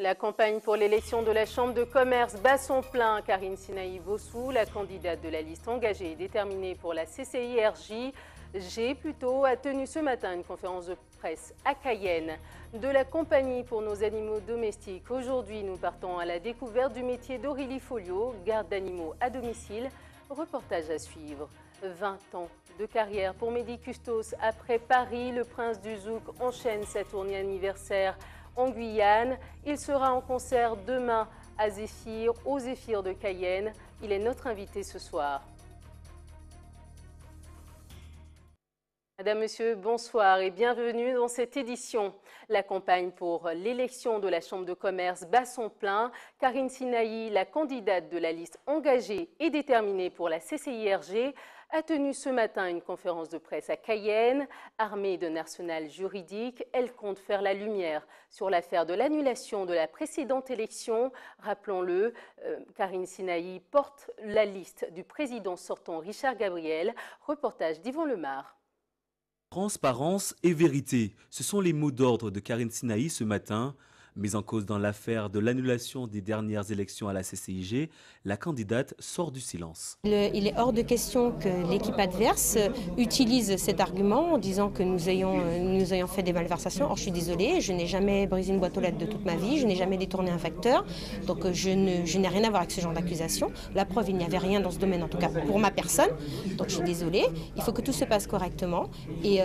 La campagne pour l'élection de la Chambre de commerce bat son plein. Karine Sinaï Bossou, la candidate de la liste engagée et déterminée pour la CCIRJ, a tenu ce matin une conférence de presse à Cayenne. De la compagnie pour nos animaux domestiques, aujourd'hui nous partons à la découverte du métier d'Aurélie Folio, garde d'animaux à domicile. Reportage à suivre. 20 ans de carrière pour Mehdi Custos. Après Paris, le prince du Zouk enchaîne sa tournée anniversaire en Guyane. Il sera en concert demain à Zéphyr, au Zéphyr de Cayenne. Il est notre invité ce soir. Madame, Monsieur, bonsoir et bienvenue dans cette édition. La campagne pour l'élection de la Chambre de commerce bat son plein. Karine Sinaï, la candidate de la liste engagée et déterminée pour la CCIRJ, a tenu ce matin une conférence de presse à Cayenne. Armée d'un arsenal juridique, elle compte faire la lumière sur l'affaire de l'annulation de la précédente élection. Rappelons-le, Karine Sinaï porte la liste du président sortant Richard Gabriel. Reportage d'Yvon Lemar. Transparence et vérité, ce sont les mots d'ordre de Karine Sinaï ce matin. Mise en cause dans l'affaire de l'annulation des dernières élections à la CCIG, la candidate sort du silence. Il est hors de question que l'équipe adverse utilise cet argument en disant que nous ayons fait des malversations. Or, je suis désolée, je n'ai jamais brisé une boîte aux lettres de toute ma vie, je n'ai jamais détourné un facteur, donc je n'ai rien à voir avec ce genre d'accusation. La preuve, il n'y avait rien dans ce domaine, en tout cas pour ma personne, donc je suis désolée. Il faut que tout se passe correctement et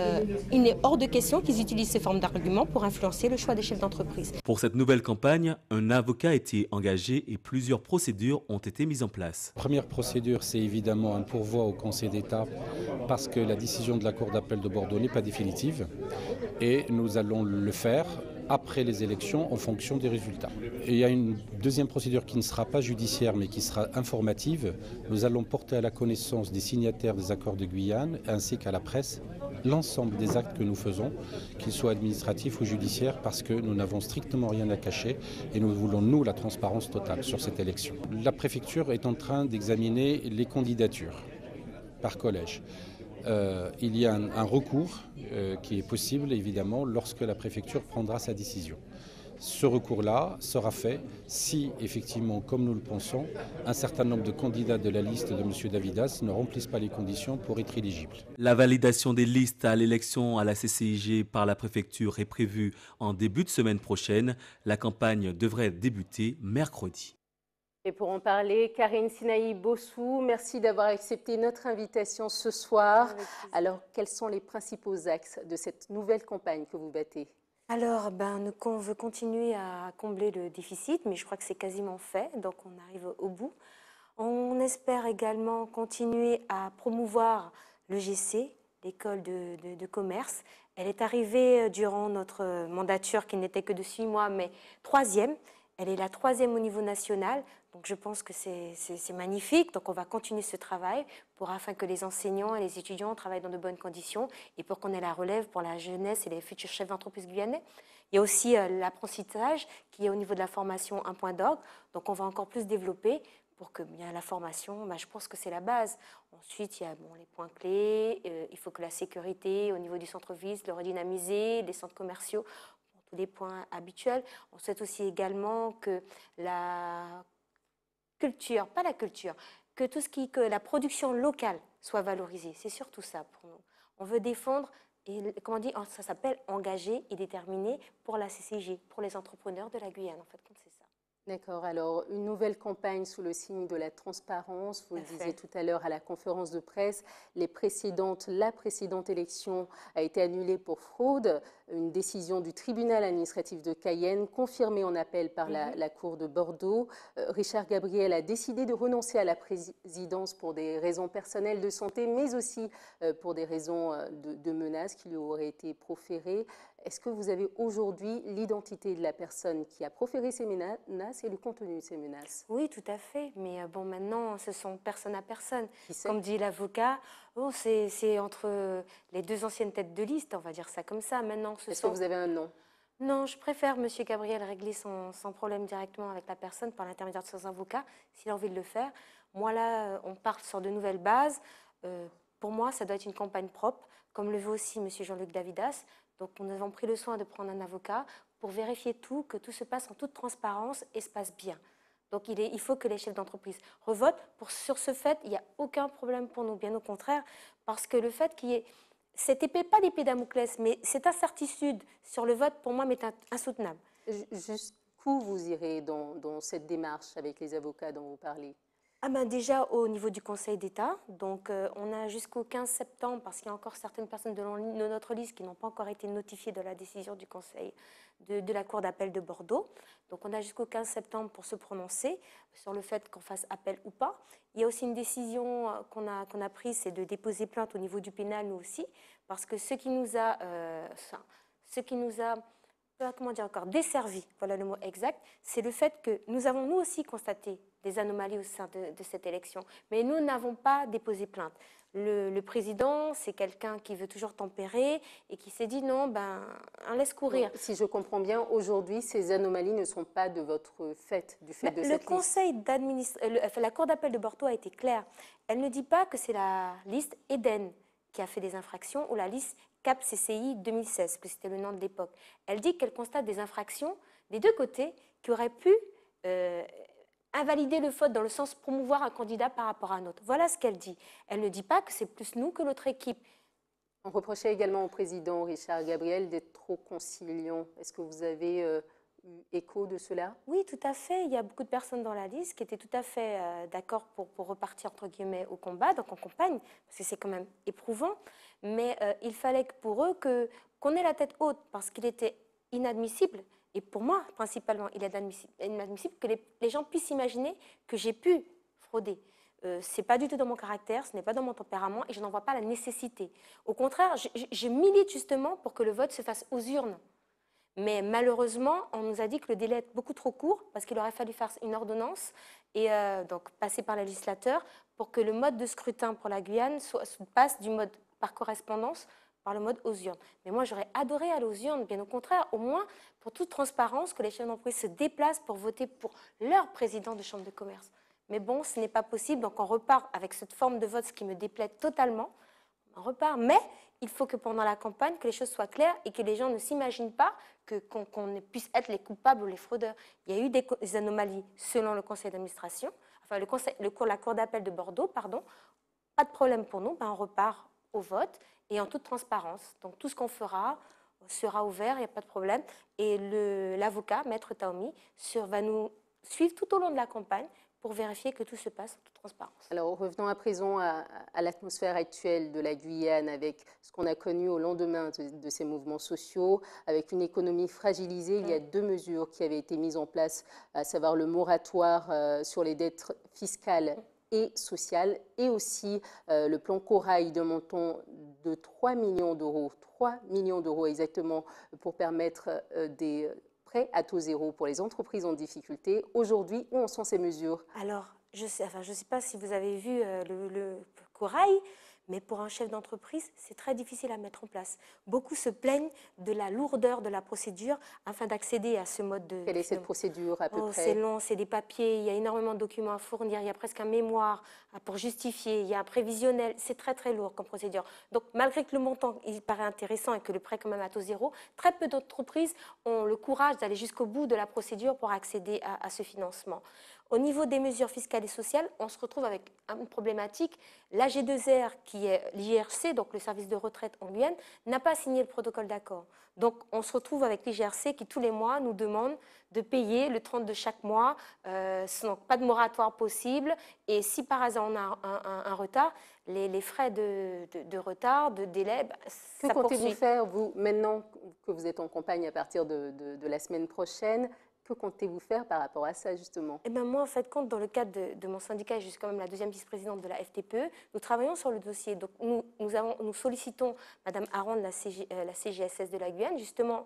il est hors de question qu'ils utilisent ces formes d'arguments pour influencer le choix des chefs d'entreprise. Pour cette nouvelle campagne, un avocat a été engagé et plusieurs procédures ont été mises en place. Première procédure, c'est évidemment un pourvoi au Conseil d'État parce que la décision de la Cour d'appel de Bordeaux n'est pas définitive et nous allons le faire après les élections en fonction des résultats. Et il y a une deuxième procédure qui ne sera pas judiciaire mais qui sera informative. Nous allons porter à la connaissance des signataires des accords de Guyane ainsi qu'à la presse l'ensemble des actes que nous faisons, qu'ils soient administratifs ou judiciaires, parce que nous n'avons strictement rien à cacher et nous voulons, nous, la transparence totale sur cette élection. La préfecture est en train d'examiner les candidatures par collège. Il y a un recours qui est possible, évidemment, lorsque la préfecture prendra sa décision. Ce recours-là sera fait si, effectivement, comme nous le pensons, un certain nombre de candidats de la liste de M. Davidas ne remplissent pas les conditions pour être éligibles. La validation des listes à l'élection à la CCIG par la préfecture est prévue en début de semaine prochaine. La campagne devrait débuter mercredi. Et pour en parler, Karine Sinaï Bossou, merci d'avoir accepté notre invitation ce soir. Alors, quels sont les principaux axes de cette nouvelle campagne que vous battez ? Alors, on veut continuer à combler le déficit, mais je crois que c'est quasiment fait, donc on arrive au bout. On espère également continuer à promouvoir l'EGC, l'école de commerce. Elle est arrivée durant notre mandature qui n'était que de 6 mois, mais 3e. Elle est la 3e au niveau national, donc je pense que c'est magnifique. Donc on va continuer ce travail afin que les enseignants et les étudiants travaillent dans de bonnes conditions et pour qu'on ait la relève pour la jeunesse et les futurs chefs d'entreprise guyanais. Il y a aussi l'apprentissage qui est au niveau de la formation un point d'orgue, donc on va encore plus développer pour que bien la formation, je pense que c'est la base. Ensuite, il y a les points clés, il faut que la sécurité au niveau du centre-ville, le redynamiser, les centres commerciaux, tous les points habituels. On souhaite aussi également que la culture, pas la culture, que la production locale soit valorisée. C'est surtout ça pour nous. On veut défendre, et comment on dit, ça s'appelle engagé et déterminé pour la CCIG, pour les entrepreneurs de la Guyane. En fait, c'est ça. D'accord, alors une nouvelle campagne sous le signe de la transparence, vous le disiez tout à l'heure à la conférence de presse, la précédente élection a été annulée pour fraude, une décision du tribunal administratif de Cayenne confirmée en appel par la Cour de Bordeaux. Richard Gabriel a décidé de renoncer à la présidence pour des raisons personnelles de santé, mais aussi pour des raisons de menaces qui lui auraient été proférées. Est-ce que vous avez aujourd'hui l'identité de la personne qui a proféré ces menaces et le contenu de ces menaces? Oui, tout à fait. Mais maintenant, ce sont personne à personne. Comme dit l'avocat, c'est entre les deux anciennes têtes de liste, on va dire ça comme ça. Maintenant, Est-ce que vous avez un nom? Non, je préfère M. Gabriel régler son problème directement avec la personne par l'intermédiaire de son avocat, s'il a envie de le faire. Moi, là, on part sur de nouvelles bases. Pour moi, ça doit être une campagne propre, comme le veut aussi M. Jean-Luc Davidas. Donc, nous avons pris le soin de prendre un avocat pour vérifier tout, que tout se passe en toute transparence et se passe bien. Donc il faut que les chefs d'entreprise revotent. Sur ce fait, il n'y a aucun problème pour nous, bien au contraire, parce que le fait qu'il y ait cette épée, pas d'épée Damoclès, mais cette incertitude sur le vote, pour moi, m'est insoutenable. Jusqu'où vous irez dans cette démarche avec les avocats dont vous parlez? Ah ben déjà au niveau du Conseil d'État, donc on a jusqu'au 15 septembre, parce qu'il y a encore certaines personnes de notre liste qui n'ont pas encore été notifiées de la décision du Conseil de la Cour d'appel de Bordeaux. Donc on a jusqu'au 15 septembre pour se prononcer sur le fait qu'on fasse appel ou pas. Il y a aussi une décision qu'on a prise, c'est de déposer plainte au niveau du pénal, nous aussi, parce que ce qui nous a comment dire encore, desservi, voilà le mot exact, c'est le fait que nous avons nous aussi constaté des anomalies au sein de cette élection, mais nous n'avons pas déposé plainte. Le président, c'est quelqu'un qui veut toujours tempérer et qui s'est dit non, on laisse courir. Donc, si je comprends bien, aujourd'hui, ces anomalies ne sont pas de votre fait, du fait de cette liste. Le conseil d'administration, la Cour d'appel de Bordeaux a été claire. Elle ne dit pas que c'est la liste Eden qui a fait des infractions ou la liste CAP CCI 2016, que c'était le nom de l'époque. Elle dit qu'elle constate des infractions des deux côtés qui auraient pu invalider le vote dans le sens promouvoir un candidat par rapport à un autre. Voilà ce qu'elle dit. Elle ne dit pas que c'est plus nous que l'autre équipe. On reprochait également au président Richard Gabriel d'être trop conciliant. Est-ce que vous avez eu écho de cela? Oui, tout à fait. Il y a beaucoup de personnes dans la liste qui étaient tout à fait d'accord pour repartir, entre guillemets, au combat, donc en campagne, parce que c'est quand même éprouvant. Mais il fallait que pour eux qu'on ait la tête haute, parce qu'il était inadmissible, et pour moi, principalement, il est inadmissible que les gens puissent imaginer que j'ai pu frauder. Ce n'est pas du tout dans mon caractère, ce n'est pas dans mon tempérament, et je n'en vois pas la nécessité. Au contraire, je milite justement pour que le vote se fasse aux urnes. Mais malheureusement, on nous a dit que le délai est beaucoup trop court, parce qu'il aurait fallu faire une ordonnance, et donc passer par le législateur, pour que le mode de scrutin pour la Guyane passe du mode par correspondance par le mode aux urnes. Mais moi, j'aurais adoré aller aux urnes, bien au contraire, au moins pour toute transparence, que les chefs d'entreprise se déplacent pour voter pour leur président de chambre de commerce. Mais bon, ce n'est pas possible, donc on repart avec cette forme de vote, ce qui me déplaît totalement. On repart, mais il faut que pendant la campagne, que les choses soient claires et que les gens ne s'imaginent pas qu'on puisse être les coupables ou les fraudeurs. Il y a eu des anomalies selon le conseil d'administration, enfin la cour d'appel de Bordeaux, pardon. Pas de problème pour nous, on repart au vote et en toute transparence. Donc tout ce qu'on fera sera ouvert, il n'y a pas de problème. Et l'avocat, Maître Taomi, va nous suivre tout au long de la campagne pour vérifier que tout se passe en toute transparence. Alors revenons à présent à l'atmosphère actuelle de la Guyane, avec ce qu'on a connu au lendemain de ces mouvements sociaux, avec une économie fragilisée. Il y a deux mesures qui avaient été mises en place, à savoir le moratoire sur les dettes fiscales et sociales, et aussi le plan Corail d'un montant de 3 millions d'euros, 3 millions d'euros exactement, pour permettre des prêts à taux zéro pour les entreprises en difficulté. Aujourd'hui, où en sont ces mesures? Alors, je ne sais pas si vous avez vu le Corail, mais pour un chef d'entreprise, c'est très difficile à mettre en place. Beaucoup se plaignent de la lourdeur de la procédure afin d'accéder à ce mode de... Quelle est cette procédure à peu près? C'est long, c'est des papiers, il y a énormément de documents à fournir, il y a presque un mémoire pour justifier, il y a un prévisionnel, c'est très très lourd comme procédure. Donc malgré que le montant il paraît intéressant et que le prêt quand même à taux zéro, très peu d'entreprises ont le courage d'aller jusqu'au bout de la procédure pour accéder à ce financement. Au niveau des mesures fiscales et sociales, on se retrouve avec une problématique. L'AG2R, qui est l'IGRC, donc le service de retraite en Guyane, n'a pas signé le protocole d'accord. Donc on se retrouve avec l'IGRC qui tous les mois nous demande de payer le 30 de chaque mois, donc pas de moratoire possible. Et si par hasard on a un retard, les frais de retard, de délai, ça poursuit. Que comptez-vous faire, vous, maintenant que vous êtes en campagne à partir de la semaine prochaine? Que comptez-vous faire par rapport à ça, justement? Eh ben moi, en fait, dans le cadre de mon syndicat, je suis quand même la deuxième vice-présidente de la FTPE, nous travaillons sur le dossier. Donc, nous sollicitons Mme Aron de la CGSS de la Guyane. Justement,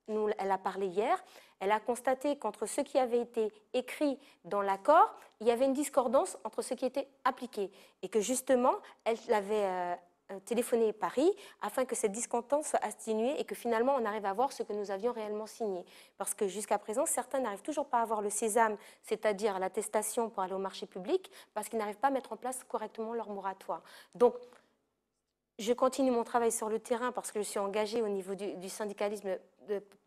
elle a parlé hier. Elle a constaté qu'entre ce qui avait été écrit dans l'accord, il y avait une discordance entre ce qui était appliqué. Et que, justement, elle avait... téléphoner Paris afin que cette discontente soit atténuée et que finalement on arrive à voir ce que nous avions réellement signé. Parce que jusqu'à présent, certains n'arrivent toujours pas à avoir le sésame, c'est-à-dire l'attestation pour aller au marché public, parce qu'ils n'arrivent pas à mettre en place correctement leur moratoire. Donc, je continue mon travail sur le terrain parce que je suis engagée au niveau du syndicalisme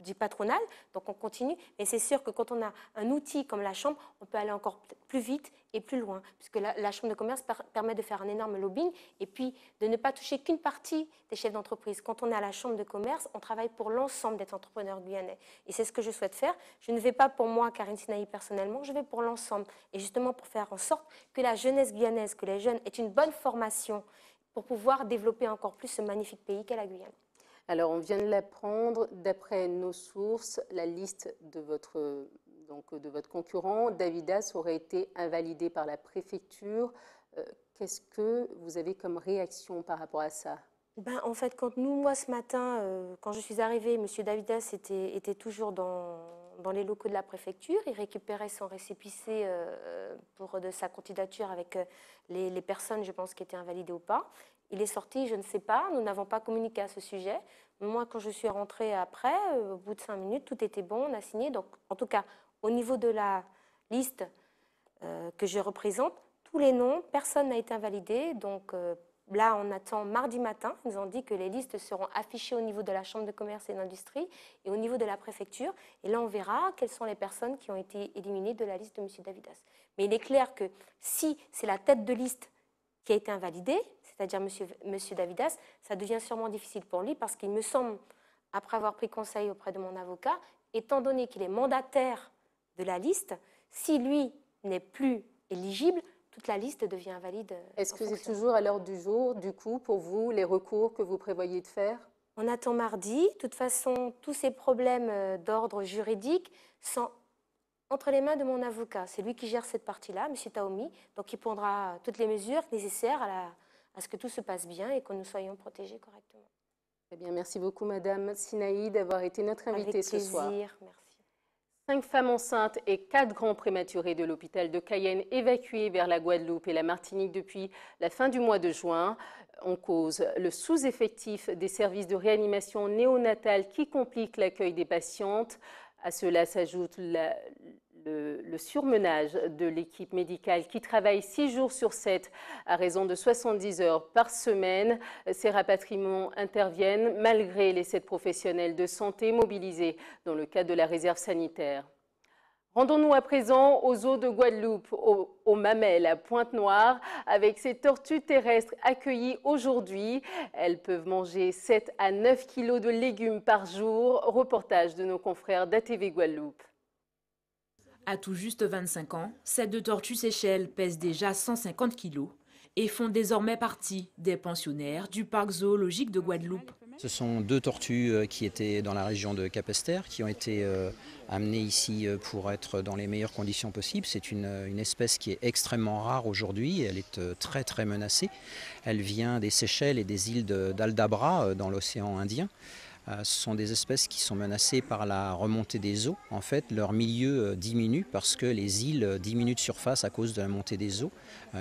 du patronal, donc on continue. Mais c'est sûr que quand on a un outil comme la Chambre, on peut aller encore plus vite et plus loin, puisque la Chambre de commerce permet de faire un énorme lobbying et puis de ne pas toucher qu'une partie des chefs d'entreprise. Quand on est à la Chambre de commerce, on travaille pour l'ensemble des entrepreneurs guyanais. Et c'est ce que je souhaite faire. Je ne vais pas pour moi, Karine Sinaï, personnellement, je vais pour l'ensemble. Et justement pour faire en sorte que la jeunesse guyanaise, que les jeunes aient une bonne formation pour pouvoir développer encore plus ce magnifique pays qu'est la Guyane. Alors, on vient de l'apprendre, d'après nos sources, la liste de votre concurrent, Davidas, aurait été invalidée par la préfecture. Qu'est-ce que vous avez comme réaction par rapport à ça? En fait, moi, ce matin, quand je suis arrivée, M. Davidas était toujours dans les locaux de la préfecture. Il récupérait son récépissé de sa candidature avec les personnes, je pense, qui étaient invalidées ou pas. Il est sorti, je ne sais pas, nous n'avons pas communiqué à ce sujet. Moi, quand je suis rentrée après, au bout de 5 minutes, tout était bon, on a signé. Donc, en tout cas, au niveau de la liste que je représente, tous les noms, personne n'a été invalidé. Donc là, on attend mardi matin. Ils nous ont dit que les listes seront affichées au niveau de la Chambre de commerce et d'industrie et au niveau de la préfecture. Et là, on verra quelles sont les personnes qui ont été éliminées de la liste de M. Davidas. Mais il est clair que si c'est la tête de liste qui a été invalidée, c'est-à-dire M. Davidas, ça devient sûrement difficile pour lui parce qu'il me semble, après avoir pris conseil auprès de mon avocat, étant donné qu'il est mandataire de la liste, si lui n'est plus éligible, toute la liste devient invalide. Est-ce que c'est toujours à l'heure du jour, du coup, pour vous, les recours que vous prévoyez de faire? On attend mardi. De toute façon, tous ces problèmes d'ordre juridique sont entre les mains de mon avocat. C'est lui qui gère cette partie-là, M. Taoumi. Donc, il prendra toutes les mesures nécessaires à ce que tout se passe bien et que nous soyons protégés correctement. Très bien, merci beaucoup, Madame Sinaï, d'avoir été notre invitée ce soir. Avec plaisir, merci. 5 femmes enceintes et 4 grands prématurés de l'hôpital de Cayenne évacués vers la Guadeloupe et la Martinique depuis la fin du mois de juin. En cause, le sous-effectif des services de réanimation néonatale qui complique l'accueil des patientes. À cela s'ajoute le surmenage de l'équipe médicale qui travaille 6 jours sur 7 à raison de 70 heures par semaine. Ces rapatriements interviennent malgré les 7 professionnels de santé mobilisés dans le cadre de la réserve sanitaire. Rendons-nous à présent aux eaux de Guadeloupe, au Mamel, à Pointe-Noire, avec ces tortues terrestres accueillies aujourd'hui. Elles peuvent manger 7 à 9 kilos de légumes par jour. Reportage de nos confrères d'ATV Guadeloupe. À tout juste 25 ans, ces 2 tortues Seychelles pèsent déjà 150 kilos et font désormais partie des pensionnaires du parc zoologique de Guadeloupe. Ce sont 2 tortues qui étaient dans la région de Capesterre, qui ont été amenées ici pour être dans les meilleures conditions possibles. C'est une espèce qui est extrêmement rare aujourd'hui, elle est très très menacée. Elle vient des Seychelles et des îles d'Aldabra dans l'océan Indien. Ce sont des espèces qui sont menacées par la remontée des eaux. En fait, leur milieu diminue parce que les îles diminuent de surface à cause de la montée des eaux,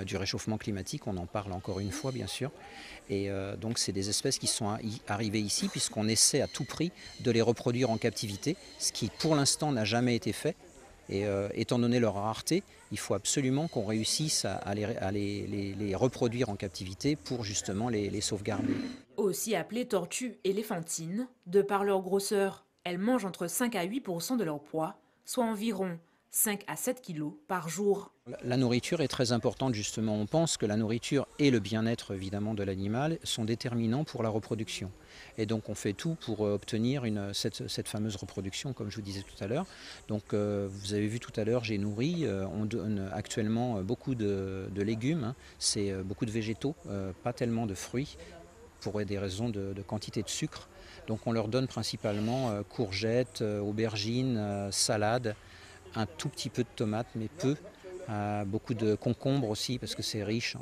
du réchauffement climatique. On en parle encore une fois, bien sûr. Et donc, c'est des espèces qui sont arrivées ici puisqu'on essaie à tout prix de les reproduire en captivité, ce qui, pour l'instant, n'a jamais été fait. Et étant donné leur rareté, il faut absolument qu'on réussisse à les reproduire en captivité pour justement les sauvegarder. Aussi appelées tortues éléphantines, de par leur grosseur, elles mangent entre 5 à 8% de leur poids, soit environ 5 à 7 kilos par jour. La nourriture est très importante justement. On pense que la nourriture et le bien-être évidemment de l'animal sont déterminants pour la reproduction. Et donc on fait tout pour obtenir cette fameuse reproduction comme je vous disais tout à l'heure. Donc vous avez vu tout à l'heure, j'ai nourri, on donne actuellement beaucoup de légumes, hein. C'est beaucoup de végétaux, pas tellement de fruits pour des raisons de quantité de sucre. Donc on leur donne principalement courgettes, aubergines, salades, un tout petit peu de tomates mais peu. Beaucoup de concombres aussi parce que c'est riche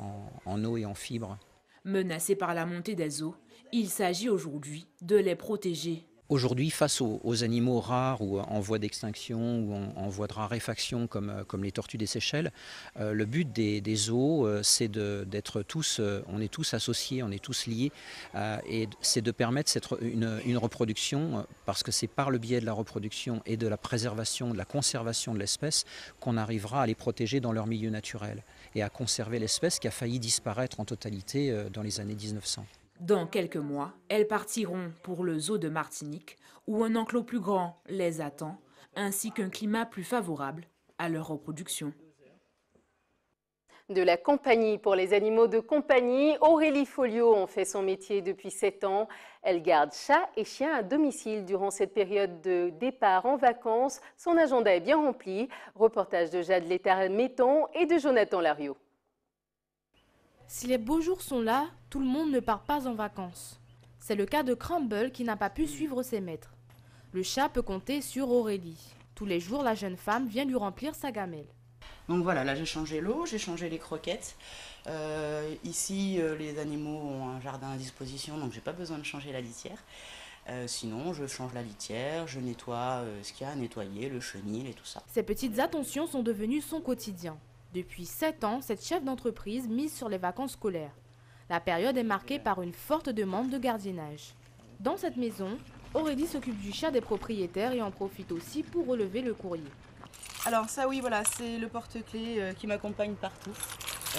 en eau et en fibres. Menacés par la montée des eaux, il s'agit aujourd'hui de les protéger. Aujourd'hui, face aux animaux rares ou en voie d'extinction ou en voie de raréfaction comme les tortues des Seychelles, le but des zoos, c'est d'être tous, on est tous associés, on est tous liés, et c'est de permettre une reproduction, parce que c'est par le biais de la reproduction et de la préservation, de la conservation de l'espèce qu'on arrivera à les protéger dans leur milieu naturel et à conserver l'espèce qui a failli disparaître en totalité dans les années 1900. Dans quelques mois, elles partiront pour le zoo de Martinique, où un enclos plus grand les attend, ainsi qu'un climat plus favorable à leur reproduction. De la compagnie pour les animaux de compagnie, Aurélie Folliot en fait son métier depuis 7 ans. Elle garde chats et chiens à domicile durant cette période de départ en vacances. Son agenda est bien rempli. Reportage de Jade Létard-Metton et de Jonathan Lariot. Si les beaux jours sont là, tout le monde ne part pas en vacances. C'est le cas de Crumble qui n'a pas pu suivre ses maîtres. Le chat peut compter sur Aurélie. Tous les jours, la jeune femme vient lui remplir sa gamelle. Donc voilà, là j'ai changé l'eau, j'ai changé les croquettes. Ici, les animaux ont un jardin à disposition, donc j'ai pas besoin de changer la litière. Sinon, je change la litière, je nettoie ce qu'il y a à nettoyer, le chenil et tout ça. Ces petites attentions sont devenues son quotidien. Depuis 7 ans, cette chef d'entreprise mise sur les vacances scolaires. La période est marquée par une forte demande de gardiennage. Dans cette maison, Aurélie s'occupe du chat des propriétaires et en profite aussi pour relever le courrier. Alors ça oui, voilà, c'est le porte-clés qui m'accompagne partout,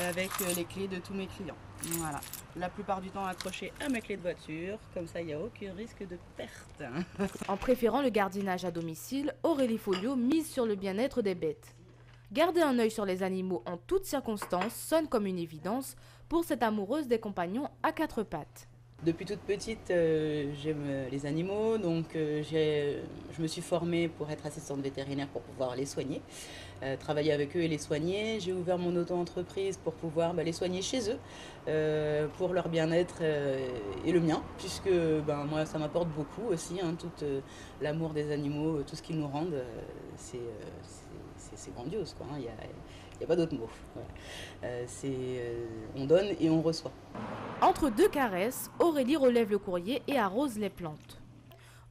avec les clés de tous mes clients. Voilà, la plupart du temps accroché à mes clés de voiture, comme ça il n'y a aucun risque de perte. En préférant le gardiennage à domicile, Aurélie Folliot mise sur le bien-être des bêtes. Garder un œil sur les animaux en toutes circonstances sonne comme une évidence pour cette amoureuse des compagnons à 4 pattes. Depuis toute petite, j'aime les animaux, donc je me suis formée pour être assistante vétérinaire pour pouvoir les soigner, travailler avec eux et les soigner. J'ai ouvert mon auto-entreprise pour pouvoir les soigner chez eux, pour leur bien-être et le mien, puisque moi ça m'apporte beaucoup aussi, tout l'amour des animaux, tout ce qu'ils nous rendent, c'est grandiose, quoi, il n'y a pas d'autre mot. Voilà. On donne et on reçoit. Entre deux caresses, Aurélie relève le courrier et arrose les plantes.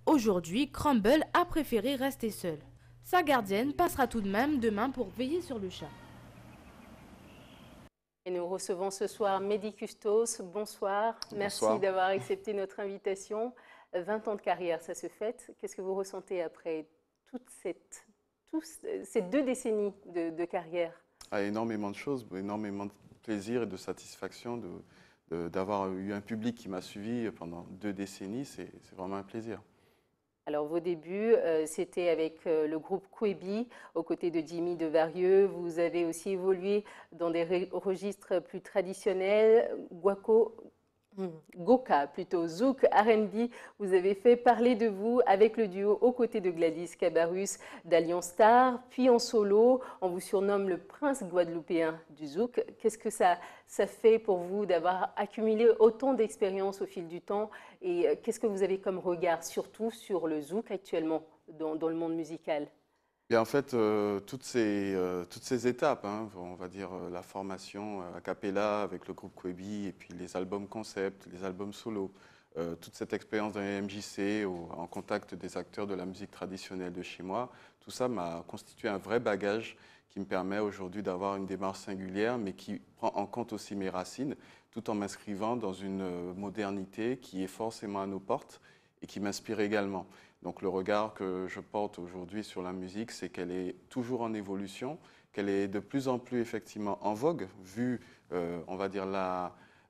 Aujourd'hui, Crumble a préféré rester seule. Sa gardienne passera tout de même demain pour veiller sur le chat. Et nous recevons ce soir Mehdi Custos. Bonsoir. Merci d'avoir accepté notre invitation. 20 ans de carrière, ça se fête. Qu'est-ce que vous ressentez après ces 2 décennies de carrière? Énormément de choses, énormément de plaisir et de satisfaction d'avoir eu un public qui m'a suivi pendant 2 décennies. C'est vraiment un plaisir. Alors vos débuts, c'était avec le groupe Kouébi, aux côtés de Jimmy Devarieux. Vous avez aussi évolué dans des registres plus traditionnels, Goka, plutôt Zouk, R&B. Vous avez fait parler de vous avec le duo aux côtés de Gladys Cabarrus d'Alliance Star, puis en solo. On vous surnomme le prince guadeloupéen du Zouk. Qu'est-ce que ça fait pour vous d'avoir accumulé autant d'expérience au fil du temps? Et qu'est-ce que vous avez comme regard, surtout sur le Zouk actuellement dans le monde musical? Et en fait, toutes ces étapes, on va dire la formation a cappella avec le groupe Kouébi et puis les albums concept, les albums solo, toute cette expérience dans les MJC en contact des acteurs de la musique traditionnelle de chez moi, tout ça m'a constitué un vrai bagage qui me permet aujourd'hui d'avoir une démarche singulière mais qui prend en compte aussi mes racines tout en m'inscrivant dans une modernité qui est forcément à nos portes et qui m'inspire également. Donc le regard que je porte aujourd'hui sur la musique, c'est qu'elle est toujours en évolution, qu'elle est de plus en plus effectivement en vogue, vu, on va dire,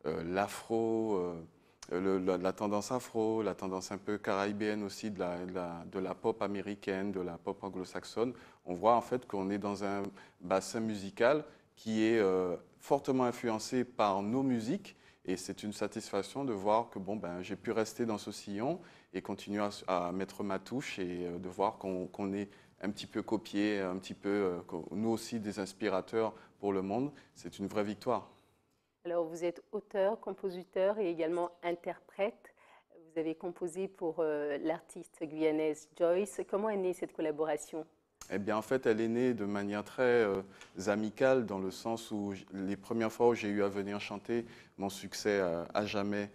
l'afro, la tendance afro, la tendance un peu caribéenne aussi, de la pop américaine, de la pop anglo-saxonne. On voit en fait qu'on est dans un bassin musical qui est fortement influencé par nos musiques. Et c'est une satisfaction de voir que j'ai pu rester dans ce sillon et continuer à mettre ma touche et de voir qu'on est un petit peu copié, un petit peu, nous aussi, des inspirateurs pour le monde. C'est une vraie victoire. Alors, vous êtes auteur, compositeur et également interprète. Vous avez composé pour l'artiste guyanaise Joyce. Comment est née cette collaboration ? Eh bien, en fait, elle est née de manière très amicale, dans le sens où les premières fois où j'ai eu à venir chanter mon succès à jamais,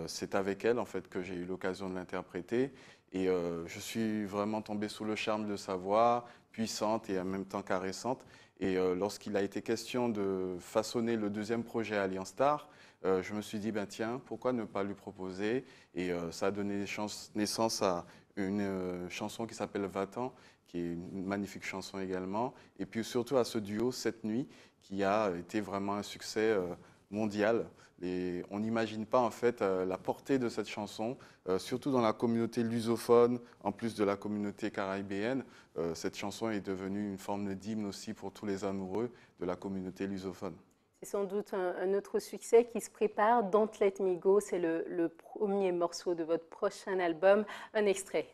c'est avec elle, en fait, que j'ai eu l'occasion de l'interpréter. Et je suis vraiment tombé sous le charme de sa voix, puissante et en même temps caressante. Et lorsqu'il a été question de façonner le 2e projet Alliance Star, je me suis dit, tiens, pourquoi ne pas lui proposer? Et ça a donné naissance à une chanson qui s'appelle Va-t'en, qui est une magnifique chanson également, et puis surtout à ce duo Cette Nuit, qui a été vraiment un succès mondiale. Et on n'imagine pas en fait la portée de cette chanson, surtout dans la communauté lusophone, en plus de la communauté caribéenne. Cette chanson est devenue une forme d'hymne aussi pour tous les amoureux de la communauté lusophone. C'est sans doute un autre succès qui se prépare. Don't Let Me Go, c'est le premier morceau de votre prochain album. Un extrait.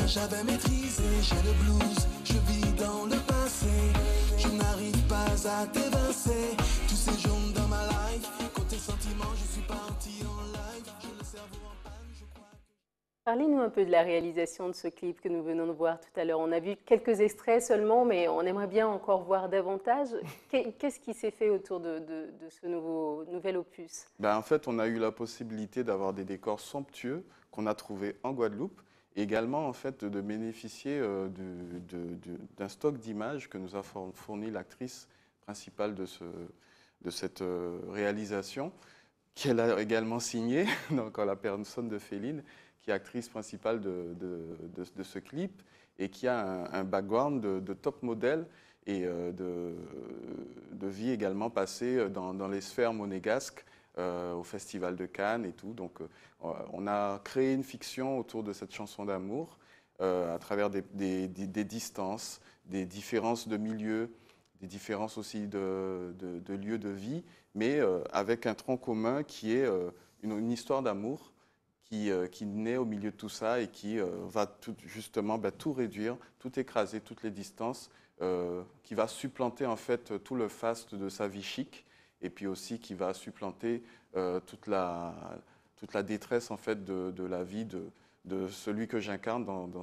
J'avais maîtrisé, j'ai le blues, je vis dans le passé. Je n'arrive pas à t'évincer. Tu séjournes dans ma life. Côté sentiments, je suis parti en live. J'ai le cerveau en panne, je crois que... Parlez-nous un peu de la réalisation de ce clip que nous venons de voir tout à l'heure. On a vu quelques extraits seulement, mais on aimerait bien encore voir davantage. Qu'est-ce qui s'est fait autour de ce nouvel opus? En fait, on a eu la possibilité d'avoir des décors somptueux qu'on a trouvés en Guadeloupe. Et également, en fait, de bénéficier d'un stock d'images que nous a fourni l'actrice principale de cette réalisation, qu'elle a également signée, donc en la personne de Féline, qui est actrice principale de ce clip et qui a un background de top modèle et de vie également passée dans les sphères monégasques, au Festival de Cannes et tout. Donc, on a créé une fiction autour de cette chanson d'amour à travers des distances, des différences de milieux, des différences aussi de lieux de vie, mais avec un tronc commun qui est une histoire d'amour qui naît au milieu de tout ça et qui va justement tout réduire, tout écraser, toutes les distances, qui va supplanter en fait tout le faste de sa vie chic, et puis aussi qui va supplanter toute la détresse en fait de la vie de celui que j'incarne dans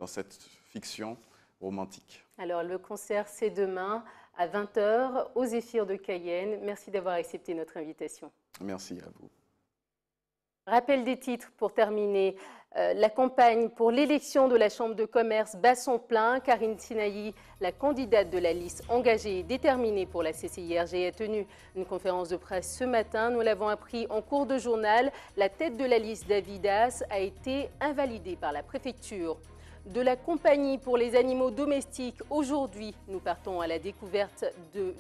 cette fiction romantique. Alors le concert c'est demain à 20h au Zéphyr de Cayenne. Merci d'avoir accepté notre invitation. Merci à vous. Rappel des titres pour terminer. La campagne pour l'élection de la Chambre de commerce bat son plein. Karine Sinaï, la candidate de la liste engagée et déterminée pour la CCIRG, a tenu une conférence de presse ce matin. Nous l'avons appris en cours de journal. La tête de la liste, Davidas, a été invalidée par la préfecture. De la compagnie pour les animaux domestiques, aujourd'hui, nous partons à la découverte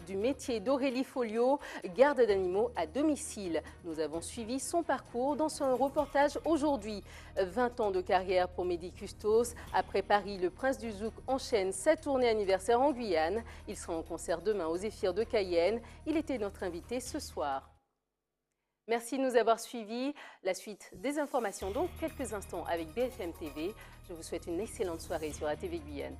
du métier d'Aurélie Folio, garde d'animaux à domicile. Nous avons suivi son parcours dans son reportage aujourd'hui. 20 ans de carrière pour Mehdi Custos. Après Paris, le Prince du Zouk enchaîne sa tournée anniversaire en Guyane. Il sera en concert demain au Zéphyr de Cayenne. Il était notre invité ce soir. Merci de nous avoir suivis. La suite des informations dans quelques instants avec BFM TV. Je vous souhaite une excellente soirée sur ATV Guyane.